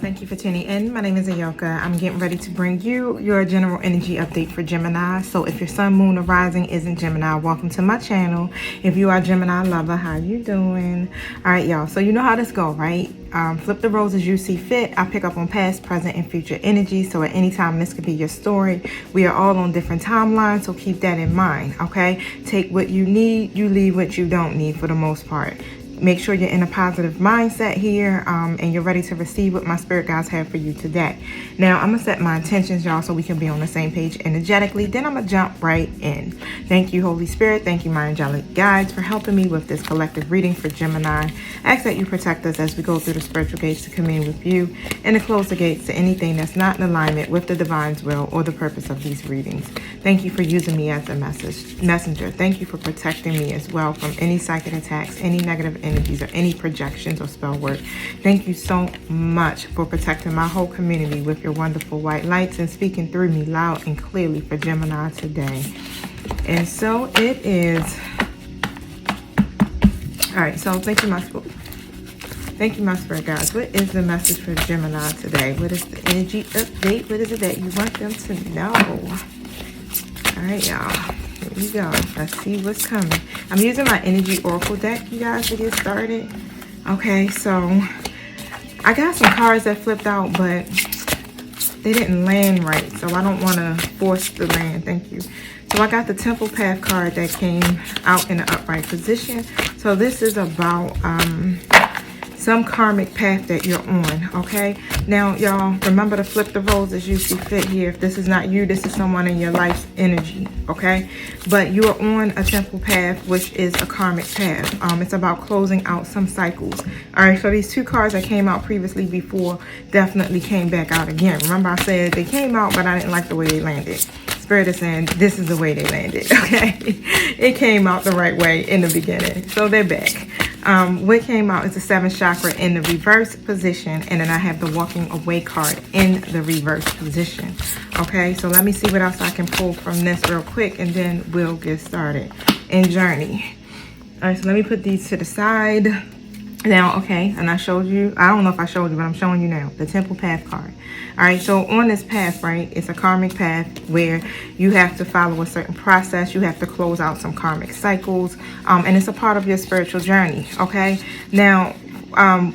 Thank you for tuning in. My name is Ayoka. I'm getting ready to bring you your general energy update for Gemini. So if your sun, moon, or rising isn't Gemini, welcome to my channel. If you are Gemini lover, how you doing? All right, y'all. So you know how this go, right? Flip the roles as you see fit. I pick up on past, present, and future energy. So at any time, this could be your story. We are all on different timelines, so keep that in mind, okay? Take what you need. You leave what you don't need for the most part. Make sure you're in a positive mindset here, and you're ready to receive what my spirit guides have for you today. Now, I'm going to set my intentions, y'all, so we can be on the same page energetically. Then I'm going to jump right in. Thank you, Holy Spirit. Thank you, my angelic guides, for helping me with this collective reading for Gemini. I ask that you protect us as we go through the spiritual gates to commune with you, and to close the gates to anything that's not in alignment with the divine's will or the purpose of these readings. Thank you for using me as a messenger. Thank you for protecting me as well from any psychic attacks, any negative energies, or any projections or spell work. Thank you so much for protecting my whole community with your wonderful white lights and speaking through me loud and clearly for Gemini today. And so it is. All right, so thank you, my spirit guides. What is the message for Gemini today? What is the energy update? What is it that you want them to know? All right, y'all. Here we go. Let's see what's coming. I'm using my energy oracle deck, you guys, to get started. Okay, so I got some cards that flipped out, but they didn't land right, so I don't want to force the land. Thank you. So I got the Temple Path card that came out in an upright position. So this is about some karmic path that you're on, okay? Now, y'all, remember to flip the roles as you see fit here. If this is not you, this is someone in your life's energy, okay? But you are on a temple path, which is a karmic path. It's about closing out some cycles. All right, so these two cards that came out previously before definitely came back out again. Remember I said they came out, but I didn't like the way they landed. Spirit is saying this is the way they landed, okay? It came out the right way in the beginning, so they're back. What came out is the 7th chakra in the reverse position, and then I have the walking away card in the reverse position. Okay, so let me see what else I can pull from this real quick, and then we'll get started in journey. All right, so let me put these to the side. Now, okay, and I showed you, I don't know if I showed you, but I'm showing you now, the Temple Path card. All right, so on this path, right, it's a karmic path where you have to follow a certain process. You have to close out some karmic cycles, and it's a part of your spiritual journey, okay? Now,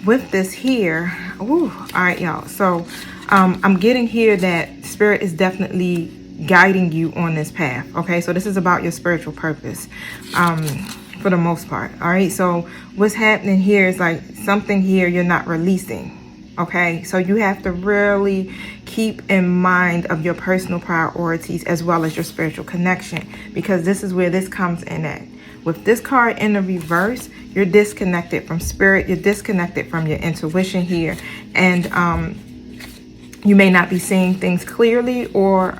with this here, all right, y'all, so I'm getting here that Spirit is definitely guiding you on this path, okay? So this is about your spiritual purpose. For the most part. All right, so what's happening here is like something here you're not releasing. Okay, so you have to really keep in mind of your personal priorities as well as your spiritual connection, because this is where this comes in at. With this card in the reverse, you're disconnected from spirit, you're disconnected from your intuition here, and you may not be seeing things clearly or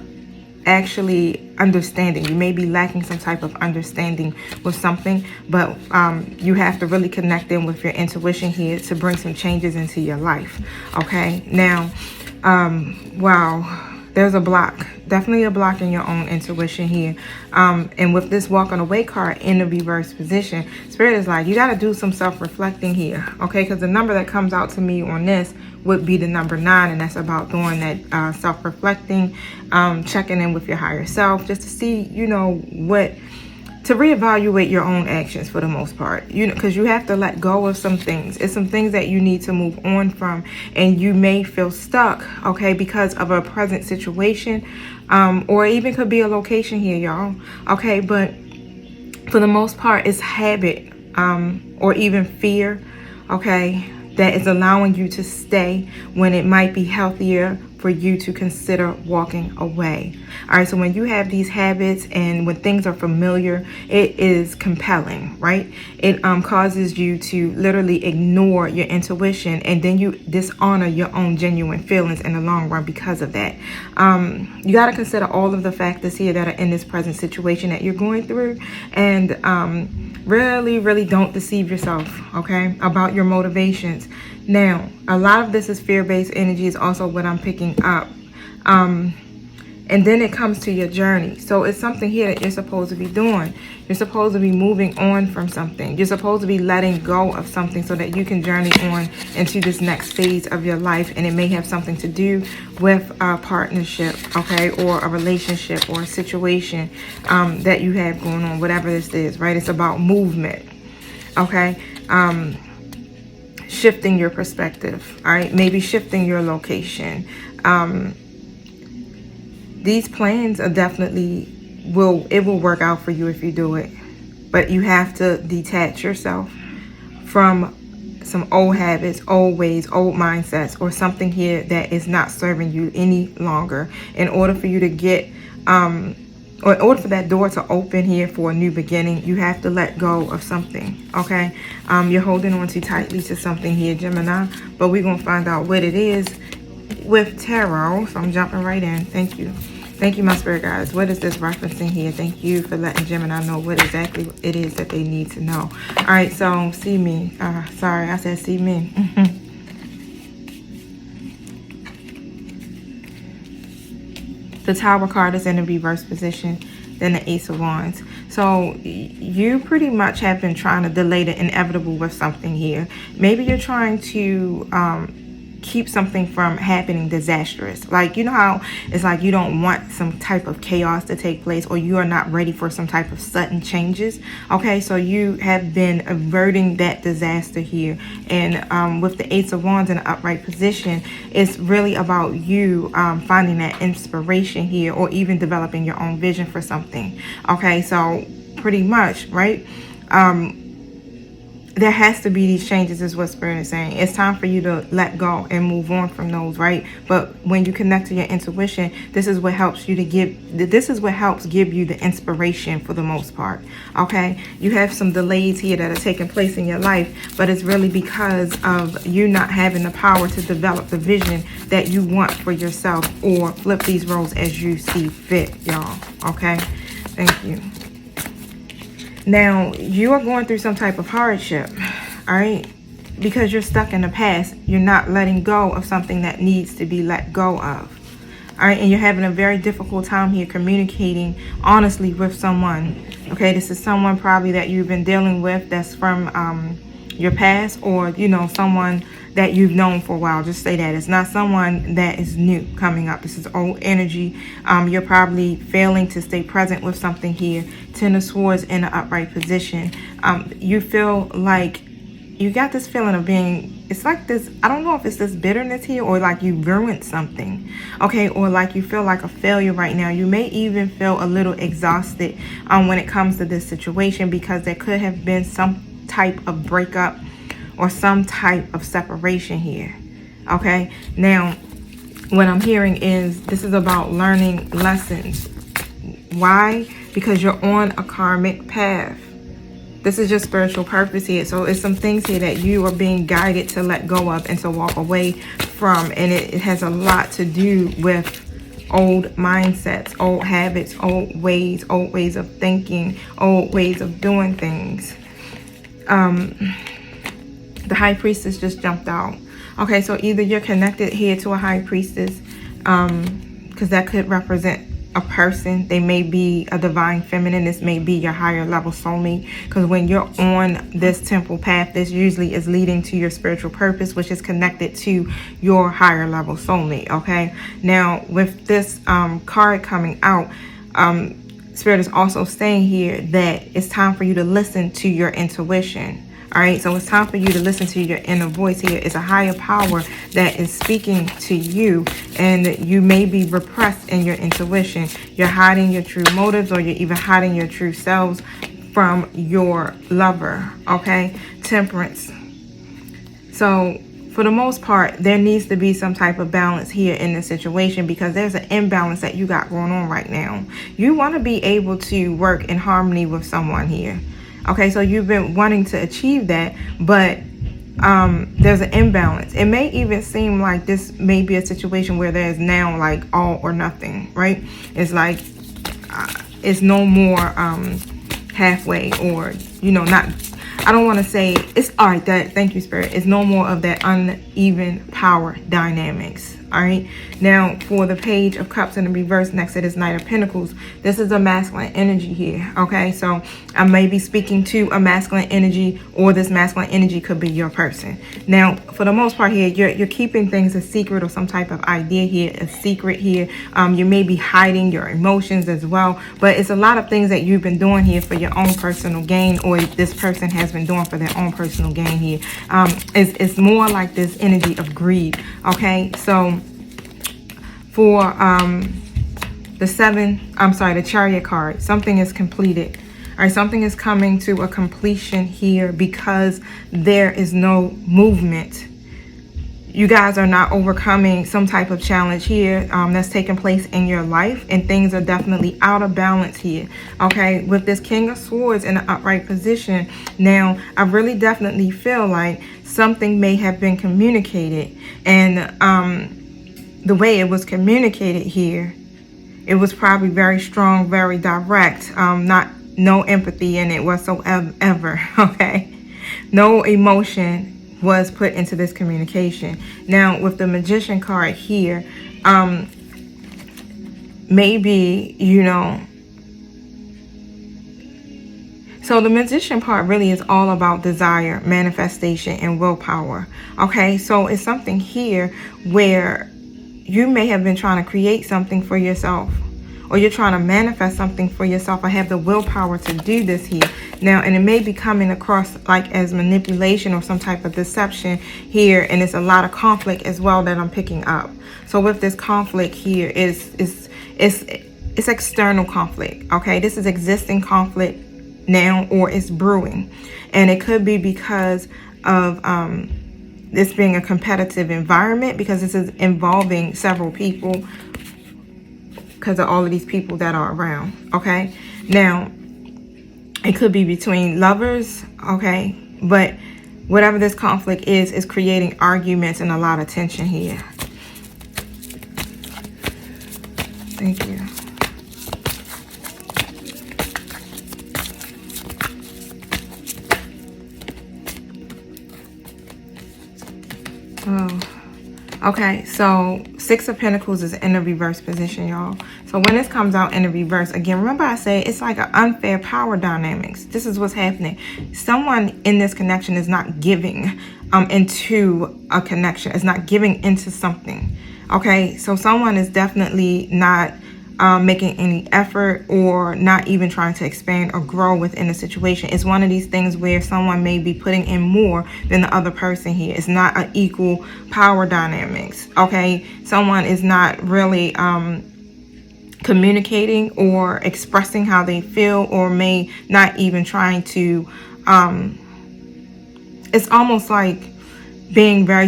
actually understanding. You may be lacking some type of understanding with something, but you have to really connect in with your intuition here to bring some changes into your life. Okay, now wow, there's a block, definitely a block in your own intuition here, and with this walking away card in the reverse position, Spirit is like you got to do some self-reflecting here, okay? Because the number that comes out to me on this would be the number 9, and that's about doing that self-reflecting, checking in with your higher self, just to see, you know, to reevaluate your own actions for the most part, you know, because you have to let go of some things. It's some things that you need to move on from, and you may feel stuck, okay, because of a present situation, or even could be a location here, y'all, okay? But for the most part, it's habit, or even fear, okay, that is allowing you to stay when it might be healthier for you to consider walking away. All right, so when you have these habits and when things are familiar, it is compelling, right? It causes you to literally ignore your intuition, and then you dishonor your own genuine feelings in the long run because of that. You got to consider all of the factors here that are in this present situation that you're going through, and really don't deceive yourself, okay, about your motivations. Now, a lot of this is fear-based energy is also what I'm picking up. And then it comes to your journey. So it's something here that you're supposed to be doing. You're supposed to be moving on from something. You're supposed to be letting go of something so that you can journey on into this next phase of your life. And it may have something to do with a partnership, okay, or a relationship or a situation that you have going on, whatever this is, right? It's about movement, okay? Shifting your perspective, all right? Maybe shifting your location. These plans are definitely it will work out for you if you do it. But you have to detach yourself from some old habits, old ways, old mindsets, or something here that is not serving you any longer in order for you to get, or in order for that door to open here for a new beginning. You have to let go of something, okay? You're holding on too tightly to something here, Gemini, but we're going to find out what it is with tarot. So I'm jumping right in. Thank you. Thank you, my spirit guides. What is this referencing here? Thank you for letting Gemini know what exactly it is that they need to know. All right, so see me. Sorry, I said see me. The Tower card is in the reverse position, then the Ace of Wands. So you pretty much have been trying to delay the inevitable with something here. Maybe you're trying to keep something from happening disastrous. Like, you know how it's like you don't want some type of chaos to take place, or you are not ready for some type of sudden changes. Okay, so you have been averting that disaster here. And with the Ace of Wands in an upright position, it's really about you finding that inspiration here, or even developing your own vision for something. Okay, so pretty much, right? There has to be these changes, is what Spirit is saying. It's time for you to let go and move on from those, right? But when you connect to your intuition, this is what helps you to this is what helps give you the inspiration for the most part, okay? You have some delays here that are taking place in your life, but it's really because of you not having the power to develop the vision that you want for yourself, or flip these roles as you see fit, y'all, okay? Thank you. Now, you are going through some type of hardship, all right? Because you're stuck in the past. You're not letting go of something that needs to be let go of, all right? And you're having a very difficult time here communicating honestly with someone, okay? This is someone probably that you've been dealing with that's from your past, or, you know, someone that you've known for a while. Just say that. It's not someone that is new coming up. This is old energy. You're probably failing to stay present with something here. Ten of Swords in an upright position. You feel like you got this feeling of being, it's like this, I don't know if it's this bitterness here, or like you ruined something, okay? Or like you feel like a failure right now. You may even feel a little exhausted when it comes to this situation, because there could have been some type of breakup or some type of separation here, okay? Now, what I'm hearing is this is about learning lessons. Why? Because you're on a karmic path. This is your spiritual purpose here. So it's some things here that you are being guided to let go of and to walk away from. And it has a lot to do with old mindsets, old habits, old ways of thinking, old ways of doing things. The High Priestess just jumped out. Okay, so either you're connected here to a High Priestess, because that could represent a person. They may be a divine feminine. This may be your higher level soulmate, because when you're on this temple path, this usually is leading to your spiritual purpose, which is connected to your higher level soulmate, okay? Now, with this card coming out, Spirit is also saying here that it's time for you to listen to your intuition. All right, so it's time for you to listen to your inner voice here. It's a higher power that is speaking to you, and you may be repressed in your intuition. You're hiding your true motives, or you're even hiding your true selves from your lover, okay? Temperance. So for the most part, there needs to be some type of balance here in this situation, because there's an imbalance that you got going on right now. You want to be able to work in harmony with someone here. Okay, so you've been wanting to achieve that, but there's an imbalance. It may even seem like this may be a situation where there's now like all or nothing, right? It's like it's no more halfway, or, you know, not, I don't want to say it's all right. That, thank you, Spirit. It's no more of that uneven power dynamics. All right. Now, for the Page of Cups in the reverse next to this Knight of Pentacles, this is a masculine energy here. Okay. So I may be speaking to a masculine energy, or this masculine energy could be your person. Now, for the most part here, you're keeping things a secret, or some type of idea here, a secret here. You may be hiding your emotions as well, but it's a lot of things that you've been doing here for your own personal gain, or this person has been doing for their own personal gain here. It's more like this energy of greed. Okay. So for the Chariot card, something is completed. All right, something is coming to a completion here because there is no movement. You guys are not overcoming some type of challenge here that's taking place in your life, and things are definitely out of balance here. Okay, with this King of Swords in an upright position, now I really definitely feel like something may have been communicated, and the way it was communicated here, it was probably very strong, very direct, no empathy in it whatsoever. Okay, no emotion was put into this communication. Now with the Magician card here, maybe, you know, so the Magician part really is all about desire, manifestation, and willpower. Okay, so it's something here where you may have been trying to create something for yourself, or you're trying to manifest something for yourself. I have the willpower to do this here. Now, and it may be coming across like as manipulation or some type of deception here, and it's a lot of conflict as well that I'm picking up. So with this conflict here, it's external conflict. Okay, this is existing conflict now, or it's brewing, and it could be because of this being a competitive environment, because this is involving several people, because of all of these people that are around. Okay, now it could be between lovers. Okay, but whatever this conflict is creating arguments and a lot of tension here. Thank you. Oh, okay, so Six of Pentacles is in the reverse position, y'all. So when this comes out in the reverse, again, remember I said it's like an unfair power dynamics. This is what's happening. Someone in this connection is not giving into a connection. It's not giving into something. Okay, so someone is definitely not making any effort, or not even trying to expand or grow within the situation. It's one of these things where someone may be putting in more than the other person here. It's not an equal power dynamics. Okay, someone is not really communicating or expressing how they feel, or may not even trying to it's almost like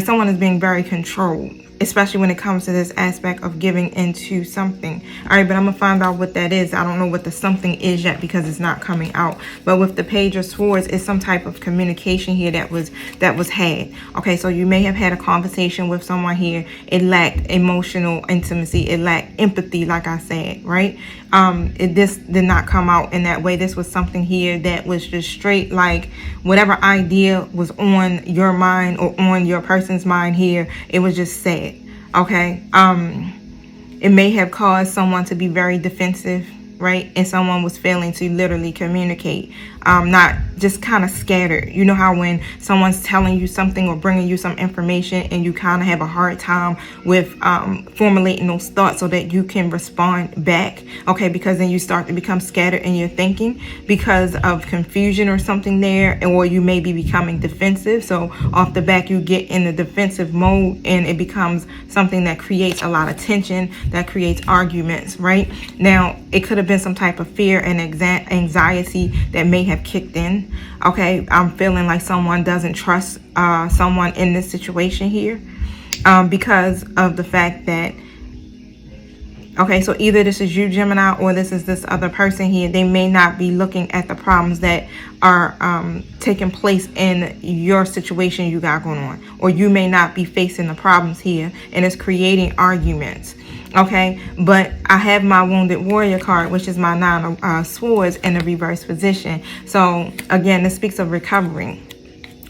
someone is being very controlled, especially when it comes to this aspect of giving into something. All right, but I'm gonna find out what that is. I don't know what the something is yet because it's not coming out. But with the Page of Swords, it's some type of communication here that was had. Okay, so you may have had a conversation with someone here. It lacked emotional intimacy. It lacked empathy, like I said, right? This did not come out in that way. This was something here that was just straight, like whatever idea was on your mind or on your person's mind here, it was just said. Okay, it may have caused someone to be very defensive, right? And someone was failing to literally communicate, not just kind of scattered. You know how when someone's telling you something or bringing you some information, and you kind of have a hard time with formulating those thoughts so that you can respond back. Okay, because then you start to become scattered in your thinking because of confusion or something there, or you may be becoming defensive. So off the back, you get in the defensive mode, and it becomes something that creates a lot of tension, that creates arguments, right? Now, it could have been some type of fear and anxiety that may have kicked in. Okay, I'm feeling like someone doesn't trust someone in this situation here because of the fact that, okay, so either this is you, Gemini, or this is this other person here. They may not be looking at the problems that are taking place in your situation you got going on, or you may not be facing the problems here, and it's creating arguments. Okay, but I have my Wounded Warrior card, which is my Nine of Swords in the reverse position. So again, this speaks of recovering.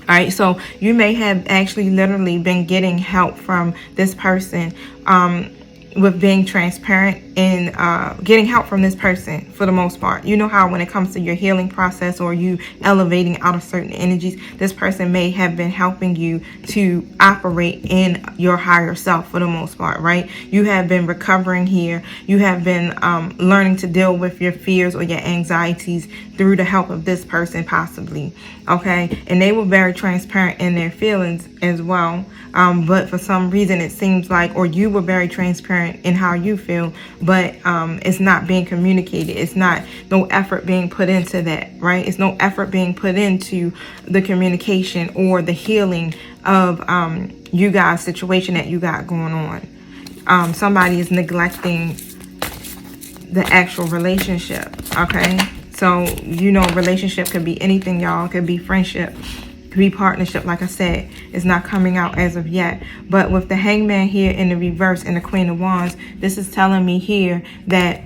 All right, so you may have actually literally been getting help from this person with being transparent and getting help from this person for the most part. You know how when it comes to your healing process or you elevating out of certain energies, this person may have been helping you to operate in your higher self for the most part, right? You have been recovering here. You have been learning to deal with your fears or your anxieties through the help of this person possibly, okay? And they were very transparent in their feelings as well. But for some reason it seems like, or you were very transparent in how you feel, but it's not being communicated. It's not, no effort being put into that, right? It's no effort being put into the communication or the healing of you guys' situation that you got going on. Somebody is neglecting the actual relationship, okay? So, you know, relationship could be anything, y'all. It could be friendship, could be partnership. Like I said, it's not coming out as of yet. But with the Hangman here in the reverse and the Queen of Wands, this is telling me here that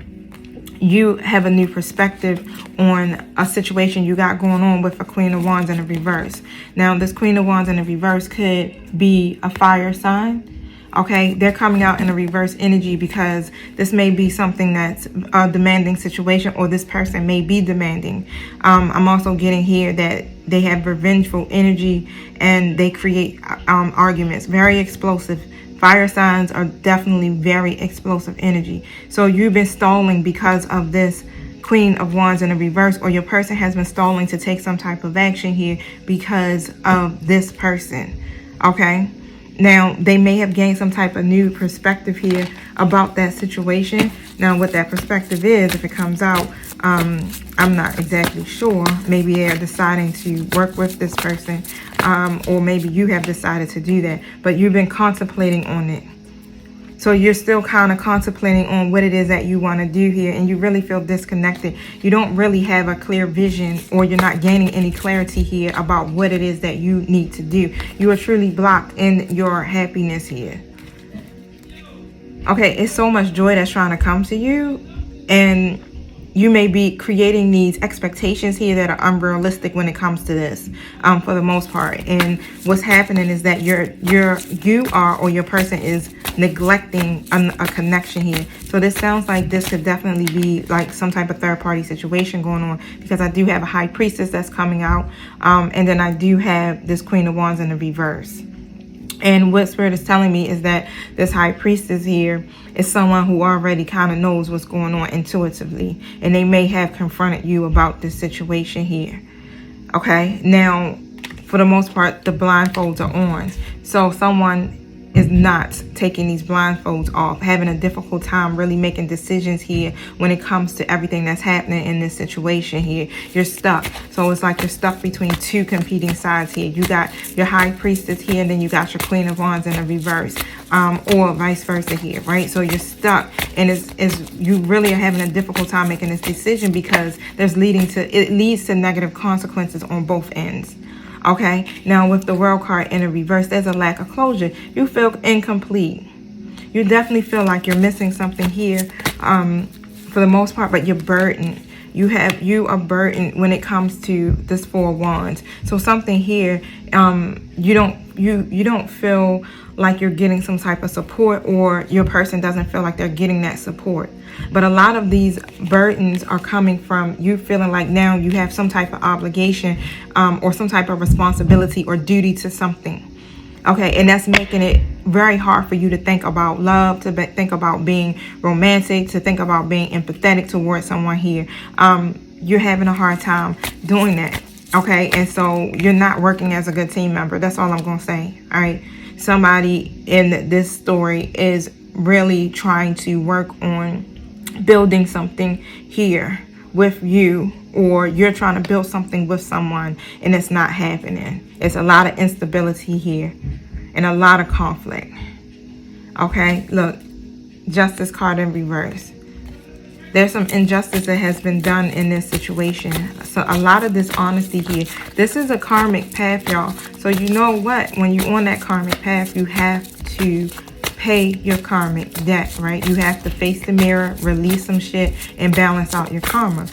you have a new perspective on a situation you got going on with a Queen of Wands in the reverse. Now, this Queen of Wands in the reverse could be a fire sign. Okay, they're coming out in a reverse energy because this may be something that's a demanding situation, or this person may be demanding. I'm also getting here that they have revengeful energy and they create arguments, very explosive. Fire signs are definitely very explosive energy. So you've been stalling because of this Queen of Wands in a reverse, or your person has been stalling to take some type of action here because of this person. Okay. Now, they may have gained some type of new perspective here about that situation. Now, what that perspective is, if it comes out, I'm not exactly sure. Maybe they're deciding to work with this person, or maybe you have decided to do that. But you've been contemplating on it. So you're still kind of contemplating on what it is that you want to do here, and you really feel disconnected. You don't really have a clear vision, or you're not gaining any clarity here about what it is that you need to do. You are truly blocked in your happiness here. Okay, it's so much joy that's trying to come to you, and you may be creating these expectations here that are unrealistic when it comes to this, for the most part. And what's happening is that you are, or your person is neglecting a connection here. So this sounds like this could definitely be like some type of third-party situation going on, because I do have a High Priestess that's coming out, and then I do have this Queen of Wands in the reverse. And what Spirit is telling me is that this High Priestess here is someone who already kind of knows what's going on intuitively. And they may have confronted you about this situation here. Okay. Now, for the most part, the blindfolds are on. So someone is not taking these blindfolds off, having a difficult time really making decisions here when it comes to everything that's happening in this situation here. You're stuck. So it's like you're stuck between two competing sides here. You got your High Priestess here, and then you got your Queen of Wands in the reverse, or vice versa here, right? So you're stuck, and you really are having a difficult time making this decision because it leads to negative consequences on both ends. Okay, now with the World card in a reverse, there's a lack of closure. You feel incomplete. You definitely feel like you're missing something here, for the most part, but you're burdened. You are burdened when it comes to this Four of Wands. So something here, you don't feel like you're getting some type of support, or your person doesn't feel like they're getting that support. But a lot of these burdens are coming from you feeling like now you have some type of obligation, or some type of responsibility or duty to something. Okay, and that's making it very hard for you to think about love, to think about being romantic, to think about being empathetic towards someone here. You're having a hard time doing that. Okay, and so you're not working as a good team member. That's all I'm going to say. All right, somebody in this story is really trying to work on building something here with you, or you're trying to build something with someone and it's not happening. It's a lot of instability here and a lot of conflict. Okay, look, Justice card in reverse. There's some injustice that has been done in this situation. So a lot of dishonesty here. This is a karmic path, y'all. So you know what? When you're on that karmic path, you have to pay your karmic debt, right? You have to face the mirror, release some shit, and balance out your karma.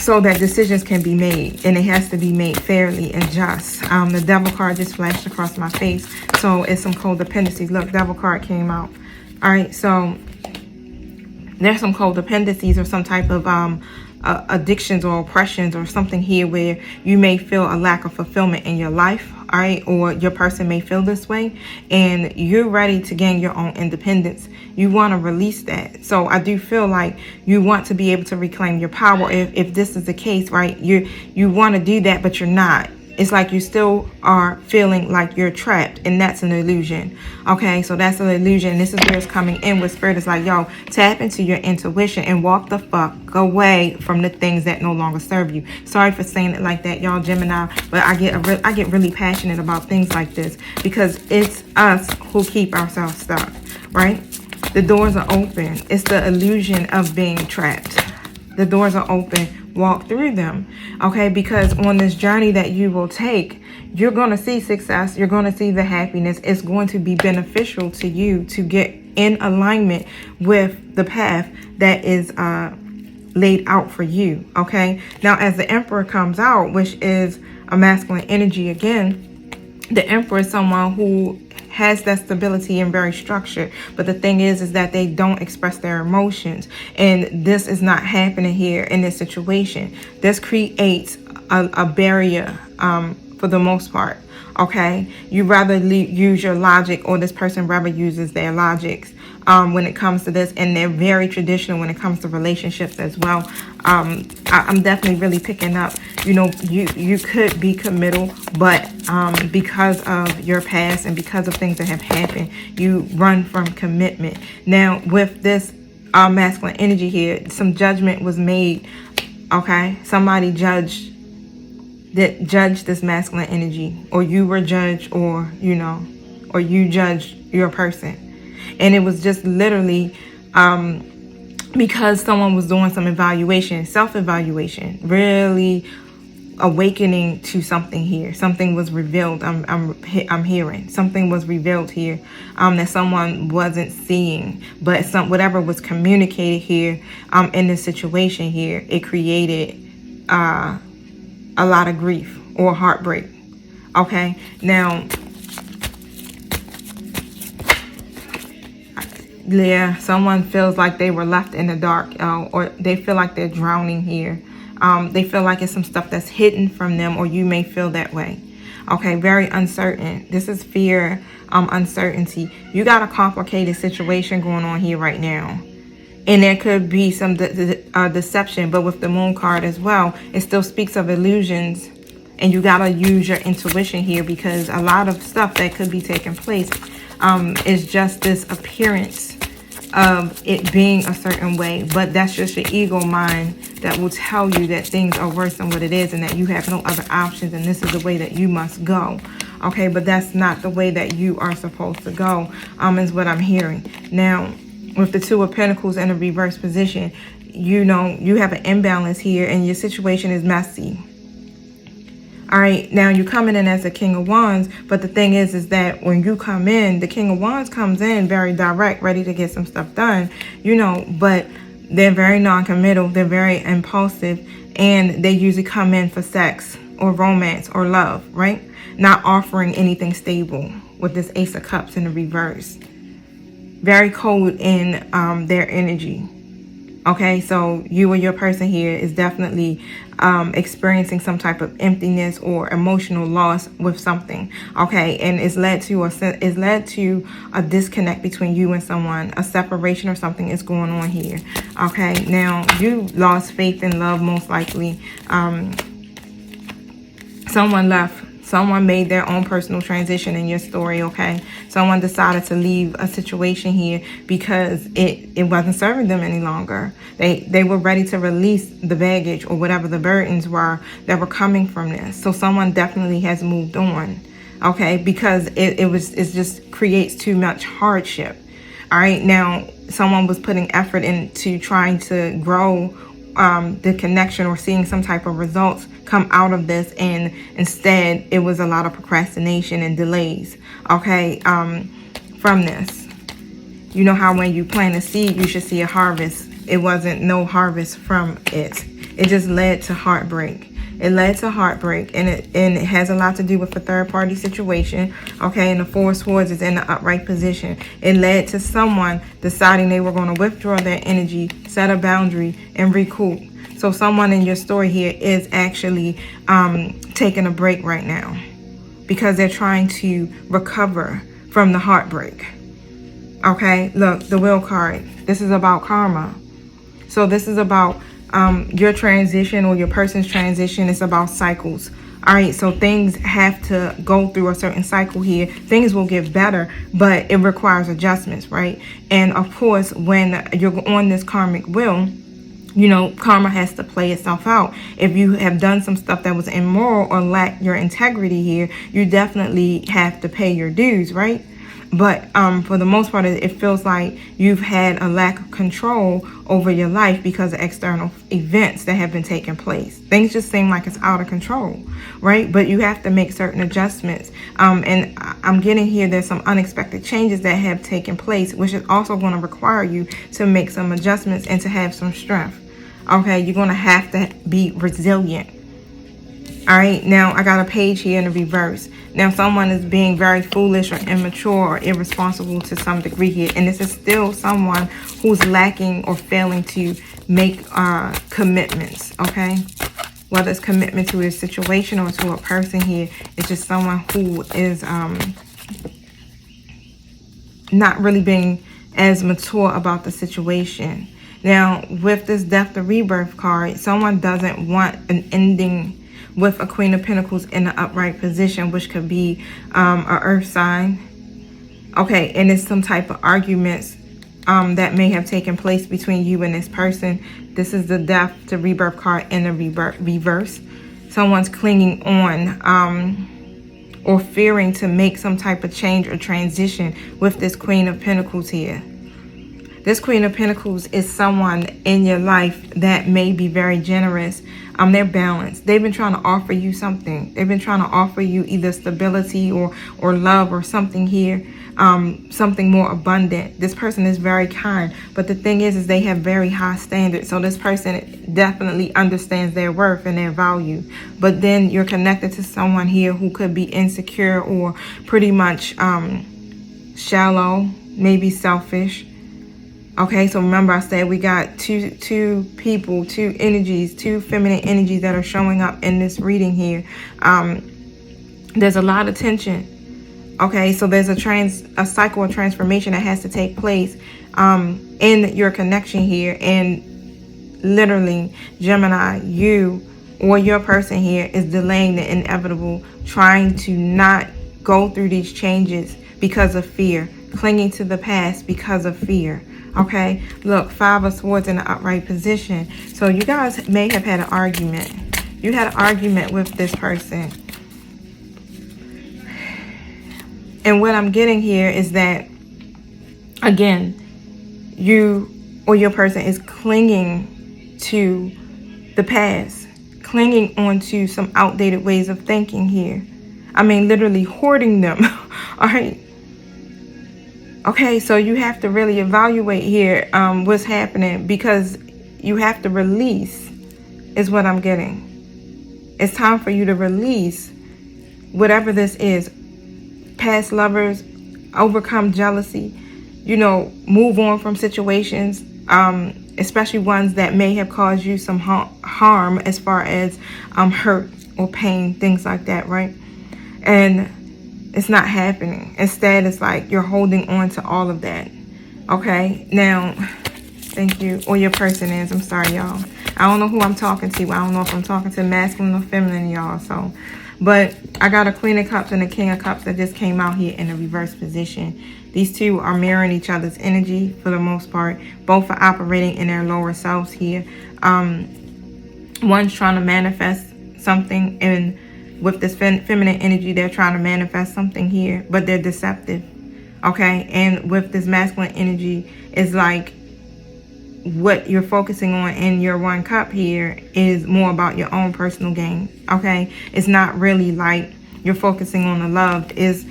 so that decisions can be made, and it has to be made fairly and just. The devil card just flashed across my face, so it's some codependencies. Look, devil card came out. All right, so there's some codependencies or some type of addictions or oppressions or something here where you may feel a lack of fulfillment in your life, all right, or your person may feel this way, and you're ready to gain your own independence. You want to release that. So I do feel like you want to be able to reclaim your power. If this is the case, right, you want to do that, but you're not. It's like you still are feeling like you're trapped, and that's an illusion. Okay, so that's an illusion. This is where it's coming in with spirit. It's like, yo, tap into your intuition and walk the fuck away from the things that no longer serve you. Sorry for saying it like that, y'all, Gemini, but I get really passionate about things like this because it's us who keep ourselves stuck, right? The doors are open. It's the illusion of being trapped. The doors are open. Walk through them, okay? Because on this journey that you will take, you're going to see success. You're going to see the happiness. It's going to be beneficial to you to get in alignment with the path that is laid out for you, okay? Now, as the Emperor comes out, which is a masculine energy again, the Emperor is someone who has that stability and very structured, but the thing is that they don't express their emotions, and this is not happening here in this situation. This creates a barrier for the most part, okay? You rather use your logic, or this person rather uses their logics when it comes to this, and they're very traditional when it comes to relationships as well. I'm definitely really picking up, you know, you could be committal, but because of your past and because of things that have happened, you run from commitment. Now, with this masculine energy here, some judgment was made, okay? Somebody judged this masculine energy, or you were judged, or, you know, or you judged your person. And it was just literally because someone was doing some evaluation, self-evaluation, really awakening to something here. Something was revealed. I'm hearing something was revealed here that someone wasn't seeing, but whatever was communicated here in this situation here, it created a lot of grief or heartbreak. Okay, now, yeah, someone feels like they were left in the dark, or they feel like they're drowning here. They feel like it's some stuff that's hidden from them, or you may feel that way. Okay, very uncertain. This is fear, uncertainty. You got a complicated situation going on here right now. And there could be some deception, but with the Moon card as well, it still speaks of illusions. And you got to use your intuition here, because a lot of stuff that could be taking place is just this appearance of it being a certain way, but that's just your ego mind that will tell you that things are worse than what it is, and that you have no other options, and this is the way that you must go. Okay, but that's not the way that you are supposed to go, is what I'm hearing. Now, with the Two of Pentacles in a reverse position, you know, you have an imbalance here, and your situation is messy. All right, now you're coming in as a King of Wands, but the thing is that when you come in, the King of Wands comes in very direct, ready to get some stuff done, you know, but they're very non-committal, they're very impulsive, and they usually come in for sex or romance or love, right? Not offering anything stable with this Ace of Cups in the reverse. Very cold in their energy. Okay, so you or your person here is definitely experiencing some type of emptiness or emotional loss with something. Okay, and it's led to a disconnect between you and someone. A separation or something is going on here. Okay, now you lost faith in love, most likely. Someone left. Someone made their own personal transition in your story, okay? Someone decided to leave a situation here because it wasn't serving them any longer. They were ready to release the baggage or whatever the burdens were that were coming from this. So someone definitely has moved on, okay? Because it just creates too much hardship. All right, now someone was putting effort into trying to grow the connection or seeing some type of results come out of this, and instead it was a lot of procrastination and delays, okay, from this. You know how when you plant a seed, you should see a harvest. It wasn't no harvest from it. It just led to heartbreak. It led to heartbreak, and it has a lot to do with a third-party situation, okay? And the Four of Swords is in the upright position. It led to someone deciding they were going to withdraw their energy, set a boundary, and recoup. So someone in your story here is actually taking a break right now because they're trying to recover from the heartbreak, okay? Look, the Wheel card. This is about karma. So this is about your transition or your person's transition. It's about cycles. All right, so things have to go through a certain cycle here. Things will get better, but it requires adjustments, right? And of course, when you're on this karmic wheel, you know, karma has to play itself out. If you have done some stuff that was immoral or lacked your integrity here, you definitely have to pay your dues, right? But for the most part, it feels like you've had a lack of control over your life because of external events that have been taking place. Things just seem like it's out of control, right? But you have to make certain adjustments. And I'm getting here, there's some unexpected changes that have taken place, which is also going to require you to make some adjustments and to have some strength. Okay, you're going to have to be resilient. All right, now I got a page here in the reverse. Now someone is being very foolish or immature or irresponsible to some degree here. And this is still someone who's lacking or failing to make commitments, okay? Whether it's commitment to a situation or to a person here, it's just someone who is not really being as mature about the situation. Now, with this Death to Rebirth card, someone doesn't want an ending with a Queen of Pentacles in the upright position, which could be a earth sign. Okay, and it's some type of arguments that may have taken place between you and this person. This is the Death to Rebirth card in the reverse. Someone's clinging on or fearing to make some type of change or transition with this Queen of Pentacles here. This Queen of Pentacles is someone in your life that may be very generous. They're balanced. They've been trying to offer you something. They've been trying to offer you either stability or love or something here, something more abundant. This person is very kind, but the thing is they have very high standards. So this person definitely understands their worth and their value. But then you're connected to someone here who could be insecure or pretty much shallow, maybe selfish. Okay, so remember I said we got two people, two energies, two feminine energies that are showing up in this reading here. There's a lot of tension. Okay, so there's a cycle of transformation that has to take place in your connection here. And literally, Gemini, you or your person here is delaying the inevitable, trying to not go through these changes because of fear, clinging to the past because of fear. Okay, look, Five of Swords in the upright position. So you guys may have had an argument. You had an argument with this person. And what I'm getting here is that, again, you or your person is clinging to the past, clinging onto some outdated ways of thinking here. I mean, literally hoarding them. All right. Okay, so you have to really evaluate here what's happening, because you have to release is what I'm getting. It's time for you to release whatever this is. Past lovers, overcome jealousy, you know, move on from situations, especially ones that may have caused you some harm as far as hurt or pain, things like that, right? And it's not happening. Instead, it's like you're holding on to all of that. Okay, now, thank you. Or your person is. I'm sorry, y'all. I don't know who I'm talking to. I don't know if I'm talking to masculine or feminine, y'all. So, but I got a Queen of Cups and a King of Cups that just came out here in a reverse position. These two are mirroring each other's energy for the most part. Both are operating in their lower selves here. One's trying to manifest something, and with this feminine energy, they're trying to manifest something here, but they're deceptive. Okay, and with this masculine energy, it's like what you're focusing on in your one cup here is more about your own personal gain. Okay, it's not really like you're focusing on the love. Is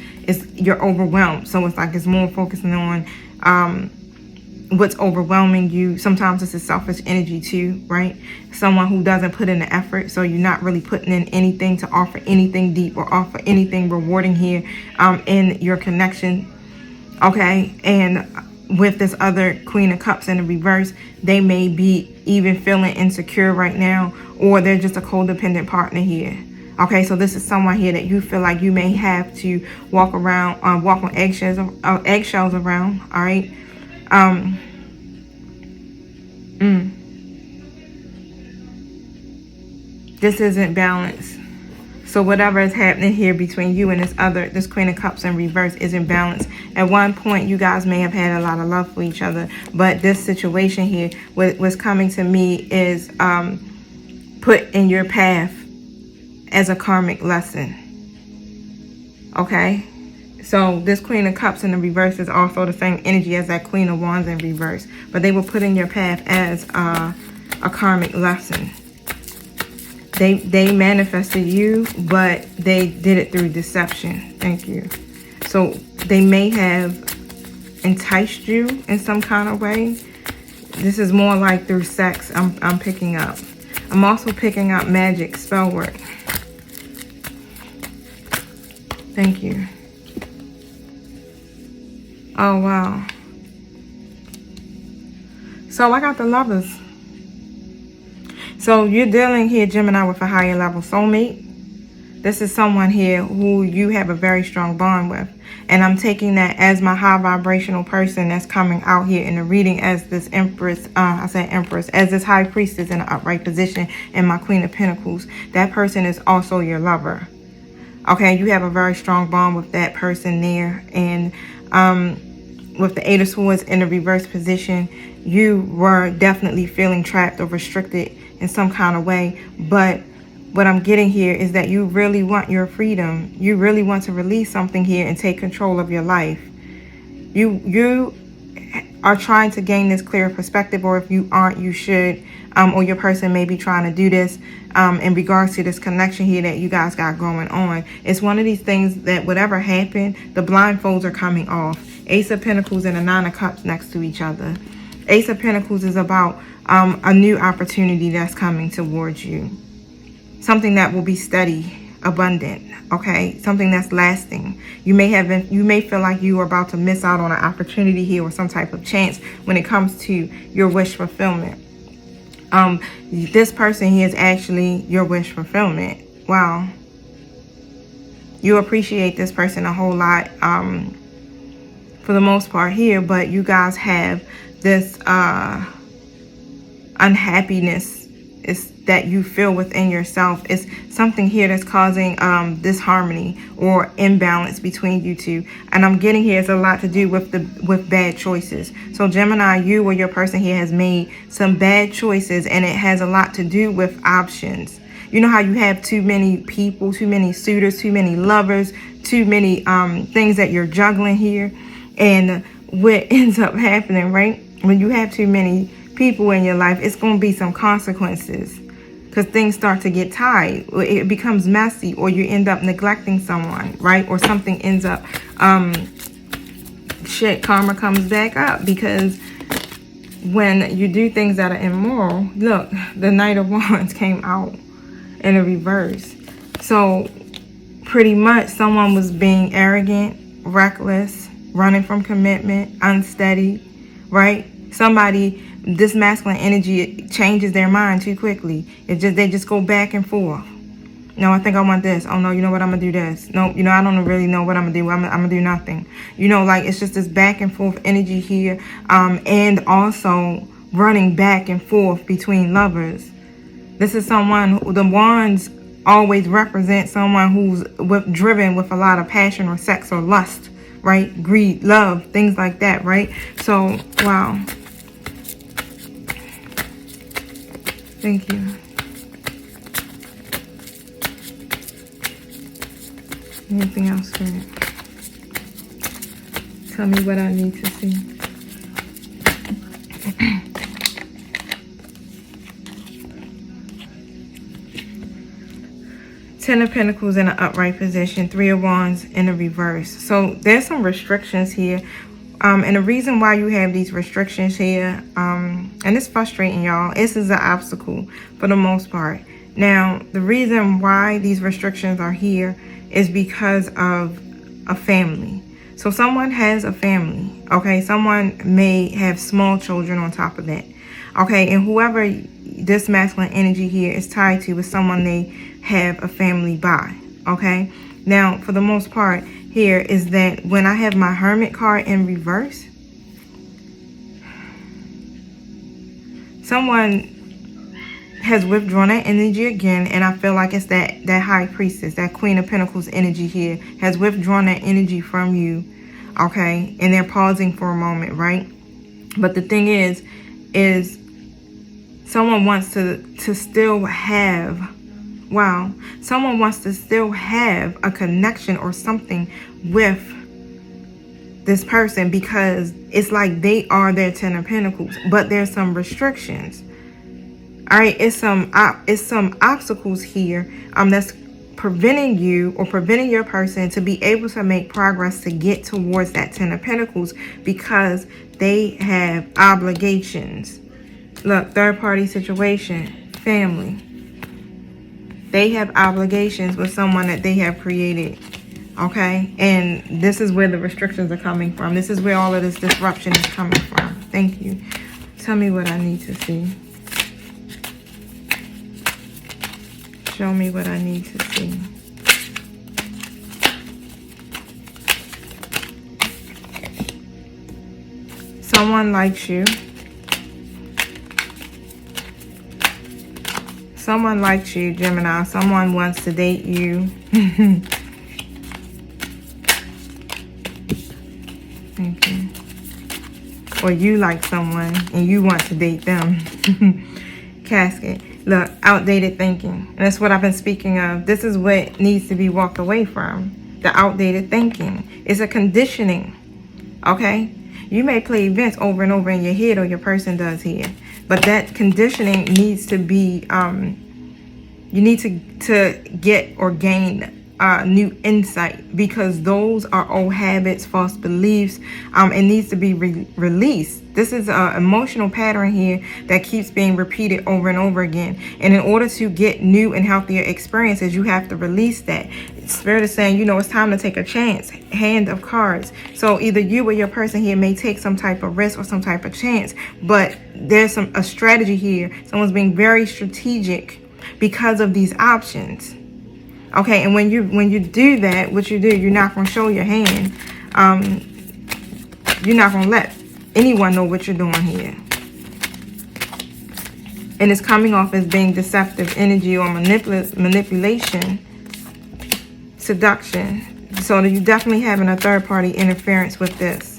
you're overwhelmed, so it's like it's more focusing on what's overwhelming you. Sometimes it's a selfish energy too, right? Someone who doesn't put in the effort, so you're not really putting in anything to offer anything deep or offer anything rewarding here in your connection. Okay, and with this other Queen of Cups in the reverse, they may be even feeling insecure right now, or they're just a codependent partner here. Okay, so this is someone here that you feel like you may have to walk around, walk on eggshells around. All right. This isn't balanced. So whatever is happening here between you and this Queen of Cups in reverse isn't balanced. At one point, you guys may have had a lot of love for each other, but this situation here, what's coming to me is put in your path as a karmic lesson. Okay? So this Queen of Cups in the reverse is also the same energy as that Queen of Wands in reverse, but they were put in your path as a karmic lesson. They manifested you, but they did it through deception. Thank you. So they may have enticed you in some kind of way. This is more like through sex. I'm picking up. I'm also picking up magic, spell work. Thank you. Oh, wow. So I got the Lovers. So you're dealing here, Gemini, with a higher level soulmate. This is someone here who you have a very strong bond with. And I'm taking that as my high vibrational person that's coming out here in the reading as this Empress, as this High Priestess in an upright position and my Queen of Pentacles. That person is also your lover. Okay, you have a very strong bond with that person there. And with the Eight of Swords in the reverse position, you were definitely feeling trapped or restricted in some kind of way. But what I'm getting here is that you really want your freedom. You really want to release something here and take control of your life. You are trying to gain this clear perspective, or if you aren't, you should, or your person may be trying to do this in regards to this connection here that you guys got going on. It's one of these things that whatever happened, the blindfolds are coming off. Ace of Pentacles and a Nine of Cups next to each other. Ace of Pentacles is about a new opportunity that's coming towards you. Something that will be steady, abundant, okay? Something that's lasting. You may feel like you are about to miss out on an opportunity here or some type of chance when it comes to your wish fulfillment. This person here is actually your wish fulfillment. Wow. You appreciate this person a whole lot for the most part here, but you guys have this unhappiness that you feel within yourself. It's something here that's causing disharmony or imbalance between you two. And I'm getting here, it's a lot to do with bad choices. So Gemini, you or your person here has made some bad choices, and it has a lot to do with options. You know how you have too many people, too many suitors, too many lovers, too many things that you're juggling here. And what ends up happening, right? When you have too many people in your life, it's going to be some consequences, because things start to get tied, or it becomes messy, or you end up neglecting someone, right? Or something ends up, karma comes back up, because when you do things that are immoral, look, the Knight of Wands came out in a reverse. So pretty much someone was being arrogant, reckless, running from commitment, unsteady, right? Somebody, this masculine energy changes their mind too quickly. They just go back and forth. No, I think I want this. Oh no, you know what, I'm gonna do this. No, you know, I don't really know what I'm gonna do. I'm gonna do nothing. You know, like, it's just this back and forth energy here, and also running back and forth between lovers. This is someone who, the wands always represent someone who's driven with a lot of passion or sex or lust, right? Greed, love, things like that, right? So, wow. Thank you. Anything else, Spirit? Tell me what I need to see. Ten of Pentacles in an upright position. Three of Wands in a reverse. So there's some restrictions here And the reason why you have these restrictions here, and it's frustrating, y'all. This is an obstacle for the most part. Now, the reason why these restrictions are here is because of a family. So someone has a family, okay? Someone may have small children on top of that, okay? And whoever this masculine energy here is tied to is someone they have a family by, okay? Now, for the most part here is that when I have my Hermit card in reverse, someone has withdrawn that energy again, and I feel like it's that High Priestess, that Queen of Pentacles energy here, has withdrawn that energy from you, okay? And they're pausing for a moment, right? But the thing is someone wants to still have, wow, someone wants to still have a connection or something with this person, because it's like they are their Ten of Pentacles, but there's some restrictions. All right, it's some obstacles here that's preventing you or preventing your person to be able to make progress to get towards that Ten of Pentacles, because they have obligations. Look, third party situation, family. They have obligations with someone that they have created, okay? And this is where the restrictions are coming from. This is where all of this disruption is coming from. Thank you. Tell me what I need to see. Show me what I need to see. Someone likes you. Someone likes you, Gemini. Someone wants to date you. Thank you. Or you like someone and you want to date them. Casket. Look, outdated thinking. And that's what I've been speaking of. This is what needs to be walked away from. The outdated thinking. It's a conditioning. Okay? You may play events over and over in your head, or your person does here. But that conditioning needs to be, you need to get or gain new insight, because those are old habits, false beliefs. It needs to be released. This is an emotional pattern here that keeps being repeated over and over again. And in order to get new and healthier experiences, you have to release that. Spirit is saying, you know, it's time to take a chance. Hand of Cards. So either you or your person here may take some type of risk or some type of chance, but there's a strategy here. Someone's being very strategic because of these options. Okay, and when you do that, what you do, you're not going to show your hand. You're not going to let anyone know what you're doing here. And it's coming off as being deceptive energy or manipulation, seduction. So you're definitely having a third-party interference with this.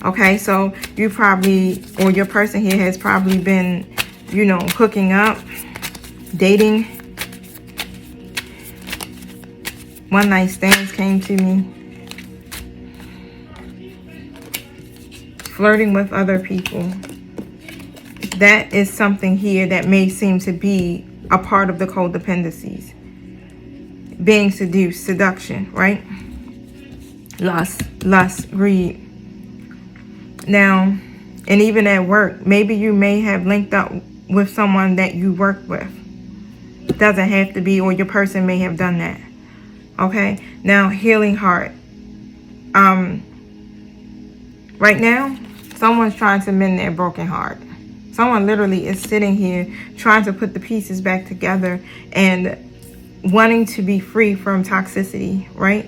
Okay, so you probably, or your person here has probably been, you know, hooking up, dating. One night stands came to me. Flirting with other people. That is something here that may seem to be a part of the codependencies. Being seduced, seduction, right? Lust, greed. Now, and even at work, maybe you may have linked up with someone that you work with. Doesn't have to be, or your person may have done that. Okay, now healing heart. Right now, someone's trying to mend their broken heart. Someone literally is sitting here trying to put the pieces back together and wanting to be free from toxicity, right?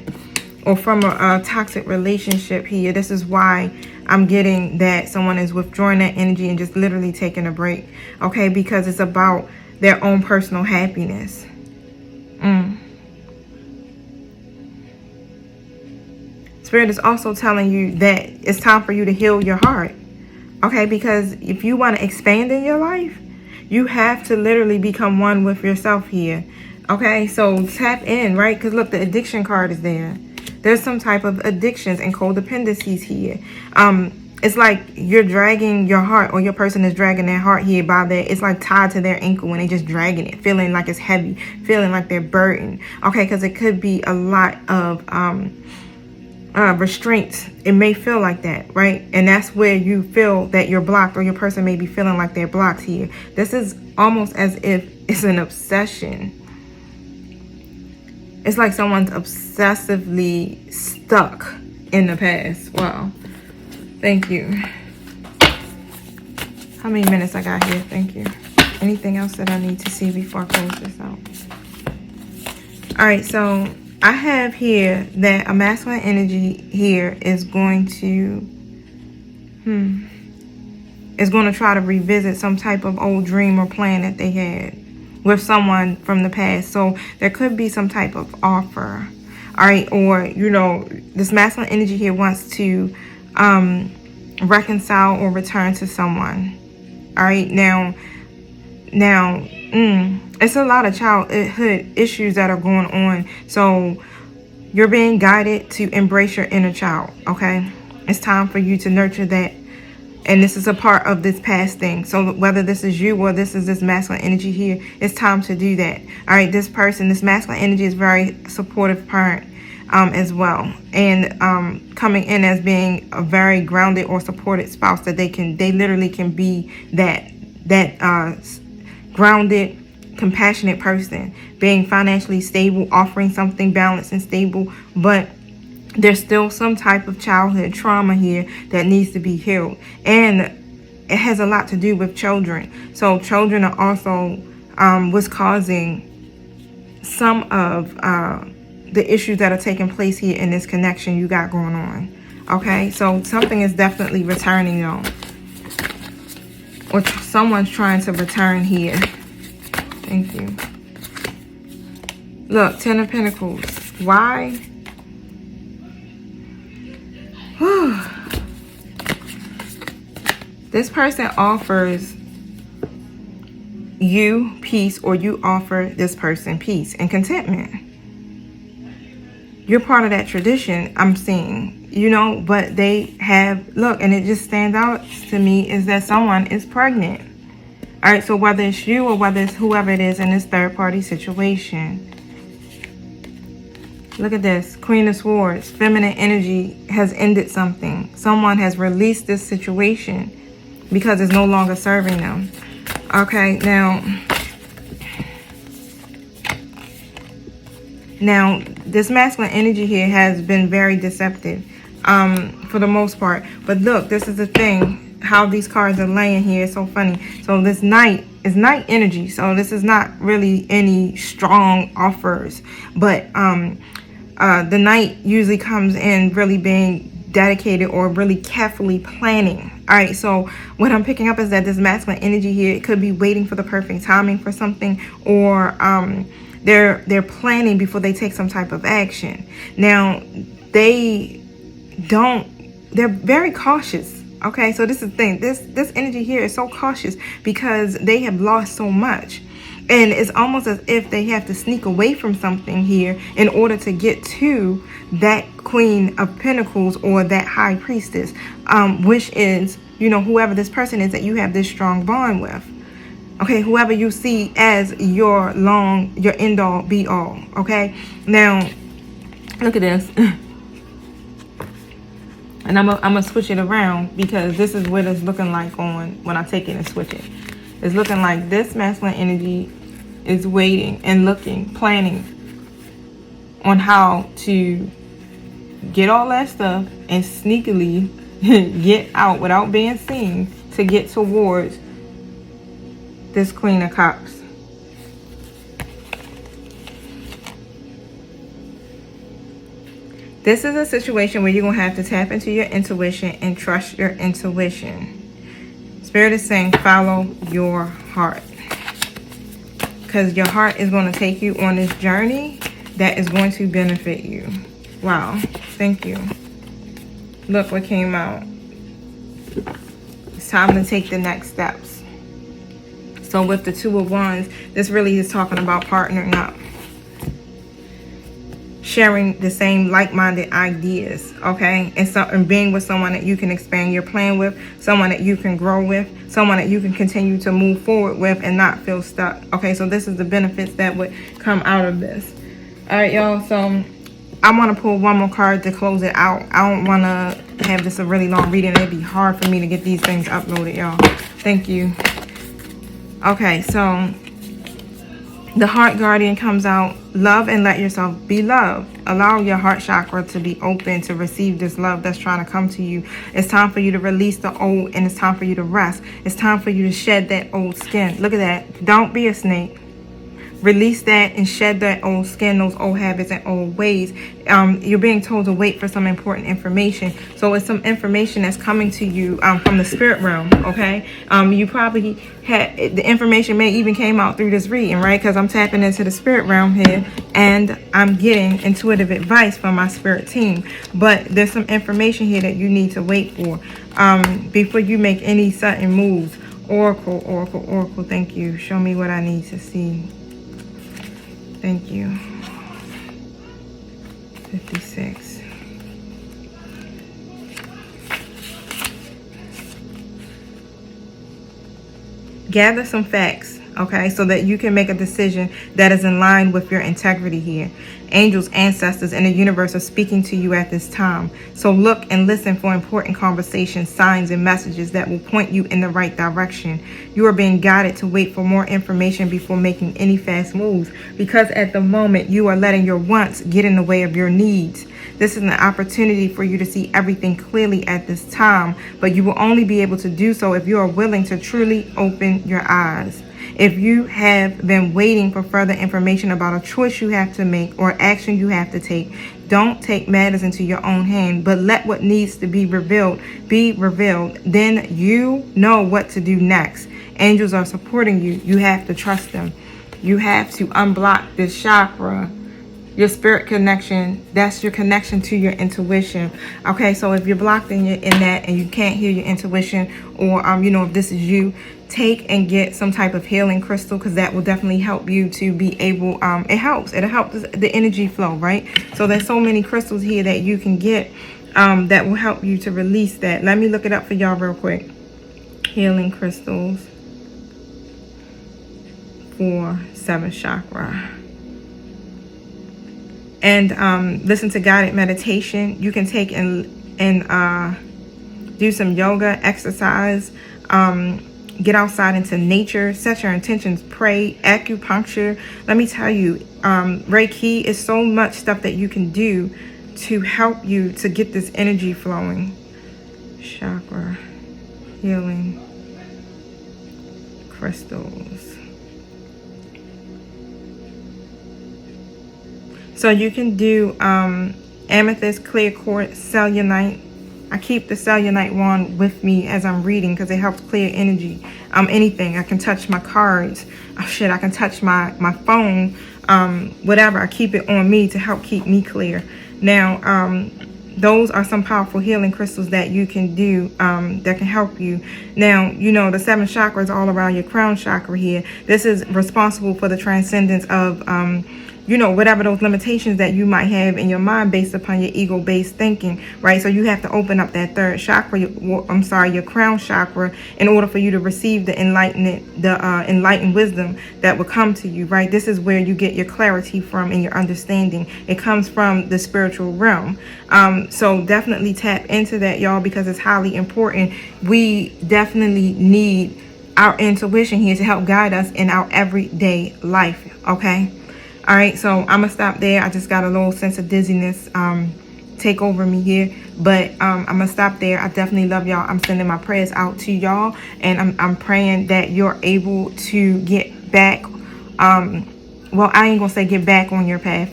Or from a toxic relationship here. This is why I'm getting that someone is withdrawing that energy and just literally taking a break. Okay, because it's about their own personal happiness. Spirit is also telling you that it's time for you to heal your heart. Okay, because if you want to expand in your life, you have to literally become one with yourself here. Okay, so tap in, right? Because look, the addiction card is there. There's some type of addictions and codependencies here. It's like you're dragging your heart, or your person is dragging their heart here by their, it's like tied to their ankle and they just dragging it, feeling like it's heavy, feeling like they're burdened. Okay, because it could be a lot of restraints. It may feel like that, right? And that's where you feel that you're blocked, or your person may be feeling like they're blocked here. This is almost as if it's an obsession. It's like someone's obsessively stuck in the past. Wow. Thank you. How many minutes I got here? Thank you. Anything else that I need to see before I close this out? All right, so I have here that a masculine energy here is going to try to revisit some type of old dream or plan that they had with someone from the past. So there could be some type of offer. All right, or this masculine energy here wants to reconcile or return to someone. All right, now it's a lot of childhood issues that are going on. So you're being guided to embrace your inner child, okay? It's time for you to nurture that. And this is a part of this past thing. So whether this is you or this is this masculine energy here, it's time to do that. All right, this masculine energy is very supportive parent as well. And coming in as being a very grounded or supported spouse, that they literally can be that grounded, compassionate person, being financially stable, offering something balanced and stable, but there's still some type of childhood trauma here that needs to be healed. And it has a lot to do with children. So children are also what's causing some of the issues that are taking place here in this connection you got going on. Okay, so something is definitely returning, though. Or someone's trying to return here. Thank you. Look, 10 of Pentacles. Why? This person offers you peace, or you offer this person peace and contentment. You're part of that tradition, I'm seeing, but they have, look, and it just stands out to me is that someone is pregnant. All right, so whether it's you or whether it's whoever it is in this third party situation. Look at this, Queen of Swords. Feminine energy has ended something. Someone has released this situation because it's no longer serving them. Okay, now this masculine energy here has been very deceptive for the most part. But look, this is the thing, how these cards are laying here is so funny. So this Knight is Knight energy. So this is not really any strong offers, but the Knight usually comes in really being dedicated or really carefully planning. All right, so what I'm picking up is that this masculine energy here, it could be waiting for the perfect timing for something, or they're planning before they take some type of action. Now they're very cautious. Okay, so this is the thing, this energy here is so cautious because they have lost so much. And it's almost as if they have to sneak away from something here in order to get to that Queen of Pentacles or that High Priestess, which is, whoever this person is that you have this strong bond with. Okay, whoever you see as your end all be all. Okay, now look at this. And I'm gonna switch it around because this is what it's looking like when I take it and switch it. It's looking like this masculine energy is waiting and looking, planning on how to get all that stuff and sneakily get out without being seen to get towards this Queen of Cups. This is a situation where you're going to have to tap into your intuition and trust your intuition. Spirit is saying follow your heart. Because your heart is going to take you on this journey that is going to benefit you. Wow. Thank you. Look what came out. It's time to take the next steps. So with the Two of Wands, this really is talking about partnering up. Sharing the same like-minded ideas, okay? And being with someone that you can expand your plan with, someone that you can grow with, someone that you can continue to move forward with and not feel stuck. Okay, so this is the benefits that would come out of this. All right, y'all, so I want to pull one more card to close it out. I don't want to have this a really long reading. It'd be hard for me to get these things uploaded, y'all. Thank you. Okay, so the heart guardian comes out. Love and let yourself be loved. Allow your heart chakra to be open to receive this love that's trying to come to you. It's time for you to release the old, and it's time for you to rest. It's time for you to shed that old skin. Look at that. Don't be a snake. Release that and shed that old skin, those old habits and old ways. You're being told to wait for some important information. So it's some information that's coming to you from the spirit realm, okay? You probably had, the information may even came out through this reading, right? Because I'm tapping into the spirit realm here, and I'm getting intuitive advice from my spirit team. But there's some information here that you need to wait for before you make any sudden moves. Oracle, Oracle, Oracle, thank you. Show me what I need to see. Thank you. 56. Gather some facts, okay, so that you can make a decision that is in line with your integrity here. Angels, ancestors, and the universe are speaking to you at this time. So look and listen for important conversations, signs, and messages that will point you in the right direction. You are being guided to wait for more information before making any fast moves, because at the moment you are letting your wants get in the way of your needs. This is an opportunity for you to see everything clearly at this time, but you will only be able to do so if you are willing to truly open your eyes. If you have been waiting for further information about a choice you have to make or action you have to take, don't take matters into your own hand, but let what needs to be revealed be revealed. Then you know what to do next. Angels are supporting you. You have to trust them. You have to unblock this chakra. Your spirit connection, that's your connection to your intuition. Okay, so if you're blocked in that and you can't hear your intuition, or if this is you, take and get some type of healing crystal, because that will definitely help you to be able, it helps the energy flow, right? So there's so many crystals here that you can get that will help you to release that. Let me look it up for y'all real quick. Healing crystals for 7th chakra. And listen to guided meditation. You can take and do some yoga, exercise, get outside into nature, set your intentions, pray, acupuncture. Let me tell you, Reiki is so much stuff that you can do to help you to get this energy flowing. Chakra healing crystals. So you can do amethyst, clear quartz, selenite. I keep the selenite wand with me as I'm reading because it helps clear energy. Anything. I can touch my cards. Oh, shit, I can touch my phone. Whatever. I keep it on me to help keep me clear. Now, those are some powerful healing crystals that you can do that can help you. Now, the 7 chakras all around your crown chakra here. This is responsible for the transcendence of whatever those limitations that you might have in your mind based upon your ego-based thinking, right? So you have to open up that 3rd chakra, your crown chakra, in order for you to receive the enlightened wisdom that will come to you, right? This is where you get your clarity from and your understanding. It comes from the spiritual realm. So definitely tap into that, y'all, because it's highly important. We definitely need our intuition here to help guide us in our everyday life, okay? All right, so I'm gonna stop there. I just got a little sense of dizziness take over me here, but I'm gonna stop there. I definitely love y'all. I'm sending my prayers out to y'all, and I'm praying that you're able to get back. Well, I ain't gonna say get back on your path,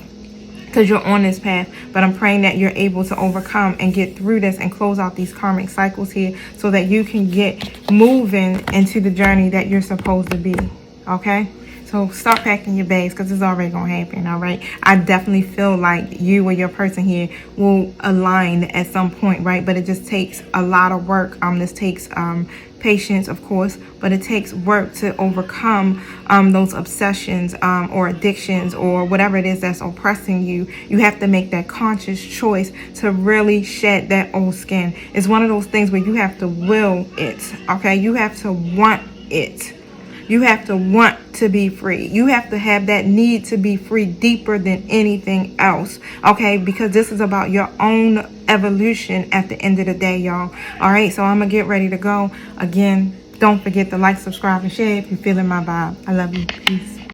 because you're on this path, but I'm praying that you're able to overcome and get through this and close out these karmic cycles here, so that you can get moving into the journey that you're supposed to be. Okay. So start packing your bags, because it's already going to happen, all right? I definitely feel like you or your person here will align at some point, right? But it just takes a lot of work. This takes patience, of course, but it takes work to overcome those obsessions or addictions or whatever it is that's oppressing you. You have to make that conscious choice to really shed that old skin. It's one of those things where you have to will it, okay? You have to want it. You have to want to be free. You have to have that need to be free deeper than anything else. Okay, because this is about your own evolution at the end of the day, y'all. All right, so I'm gonna get ready to go. Again, don't forget to like, subscribe, and share if you're feeling my vibe. I love you. Peace.